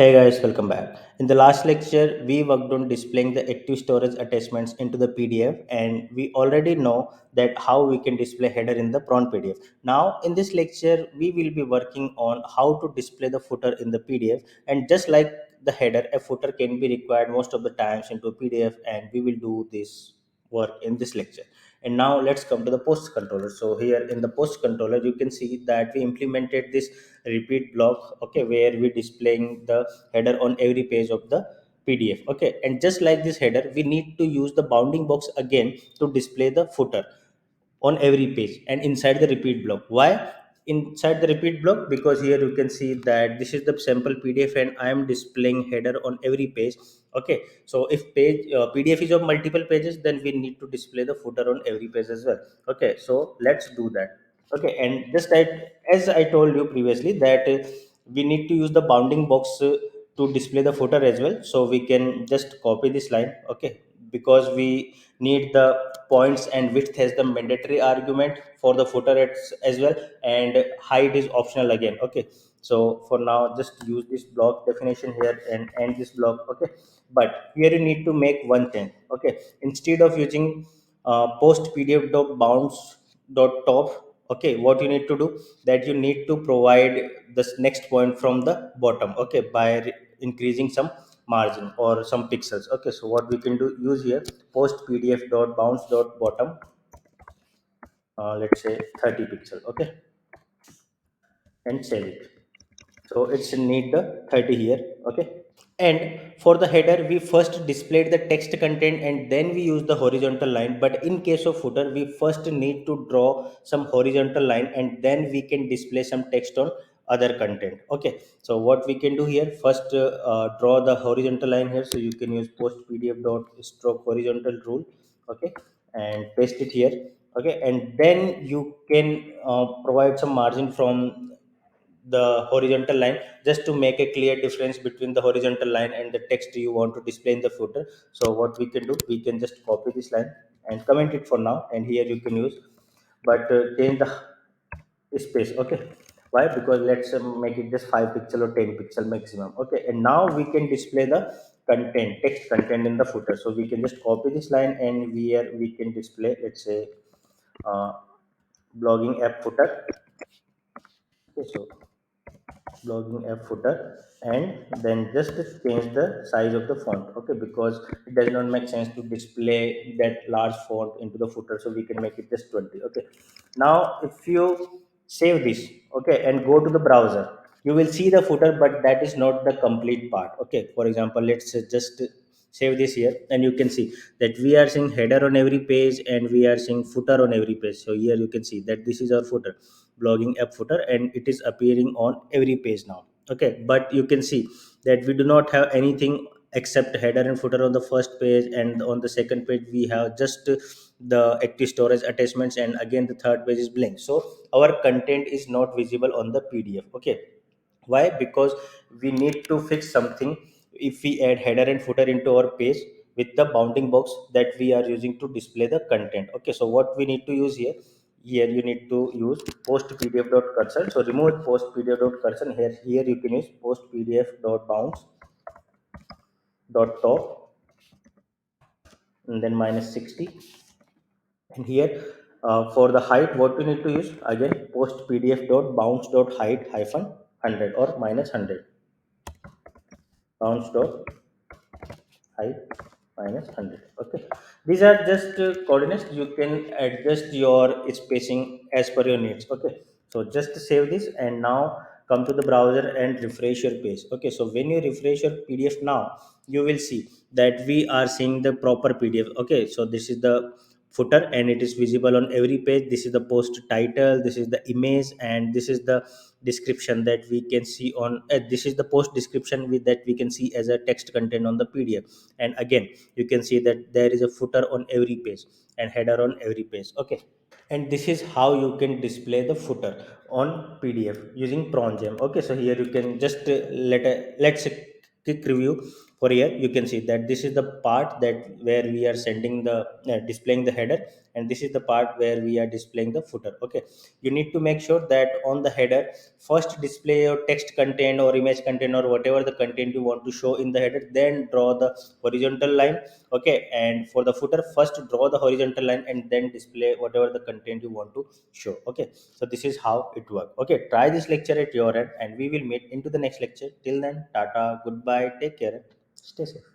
Hey guys, welcome back. In the last lecture, we worked on displaying the active storage attachments into the PDF, and we already know that how we can display header in the prawn PDF. Now, in this lecture, we will be working on how to display the footer in the PDF, and just like the header, a footer can be required most of the times into a PDF, and we will do this work in this lecture. And now let's come to the post controller. So here in the post controller, you can see that we implemented this repeat block, okay, where we displaying the header on every page of the PDF. Okay, and just like this header, we need to use the bounding box again to display the footer on every page and inside the repeat block. Why inside the repeat block? Because here you can see that this is the sample PDF and I am displaying header on every page. Okay, so if PDF is of multiple pages, then we need to display the footer on every page as well. Okay, so let's do that. Okay, and just as I told you previously that we need to use the bounding box to display the footer as well. So we can just copy this line. Okay, because we need the points and width as the mandatory argument for the footer as well, and height is optional again. Okay, so for now just use this block definition here and end this block. Okay, but here you need to make one thing. Okay, instead of using post pdf dot bounds dot top, okay, what you need to do, that you need to provide this next point from the bottom. Okay, by increasing some margin or some pixels. Okay, so what we can do, use here post pdf dot bounds dot bottom, let's say 30 pixel. Okay, and save it. So it's need the 30 here. Okay, and for the header, we first displayed the text content and then we use the horizontal line. But in case of footer, we first need to draw some horizontal line and then we can display some text on other content. Okay, so what we can do here, first draw the horizontal line here. So you can use post pdf dot stroke horizontal rule. Okay, and paste it here. Okay, and then you can provide some margin from the horizontal line, just to make a clear difference between the horizontal line and the text you want to display in the footer. So what we can do, we can just copy this line and comment it for now, and here you can use, but change the space. Okay, why? Because let's make it just 5 pixel or 10 pixel maximum. Okay, and now we can display the content, text content in the footer. So we can just copy this line and here we can display, let's say, uh, blogging app footer. Okay, so blogging app footer, and then just change the size of the font. Okay, because it does not make sense to display that large font into the footer, so we can make it just 20. Okay, now if you save this, okay, and go to the browser, you will see the footer, but that is not the complete part. Okay, for example, let's just save this here, and you can see that we are seeing header on every page and we are seeing footer on every page. So here you can see that this is our footer, blogging app footer, and it is appearing on every page now. Okay, but you can see that we do not have anything except header and footer on the first page, and on the second page we have just the active storage attachments, and again the third page is blank. So our content is not visible on the PDF. Okay, why? Because we need to fix something if we add header and footer into our page with the bounding box that we are using to display the content. Okay, so what we need to use here, you need to use post pdf dot cursor. So remove post pdf dot cursor here. Here you can use post pdf dot bounds dot top, and then minus 60. And here for the height, what we need to use, again post pdf dot bounds dot height hyphen 100 or minus 100, bounds dot height minus 100. Okay, these are just coordinates. You can adjust your spacing as per your needs. Okay, so just save this and now come to the browser and refresh your page. Okay, so when you refresh your PDF now, you will see that we are seeing the proper PDF. Okay, so this is the footer and it is visible on every page. This is the post title, this is the image, and this is the description that we can see on this is the post description that we can see as a text content on the PDF. And again, you can see that there is a footer on every page and header on every page. Okay, and this is how you can display the footer on PDF using prawn gem. Okay, so here you can just let's a quick review For here you can see that this is the part that where we are sending the displaying the header, and this is the part where we are displaying the footer. Okay, you need to make sure that on the header first display your text content or image content or whatever the content you want to show in the header, then draw the horizontal line. Okay, and for the footer first draw the horizontal line and then display whatever the content you want to show. Okay, so this is how it works. Okay, try this lecture at your end and we will meet into the next lecture. Till then, tata, goodbye, take care, stay safe.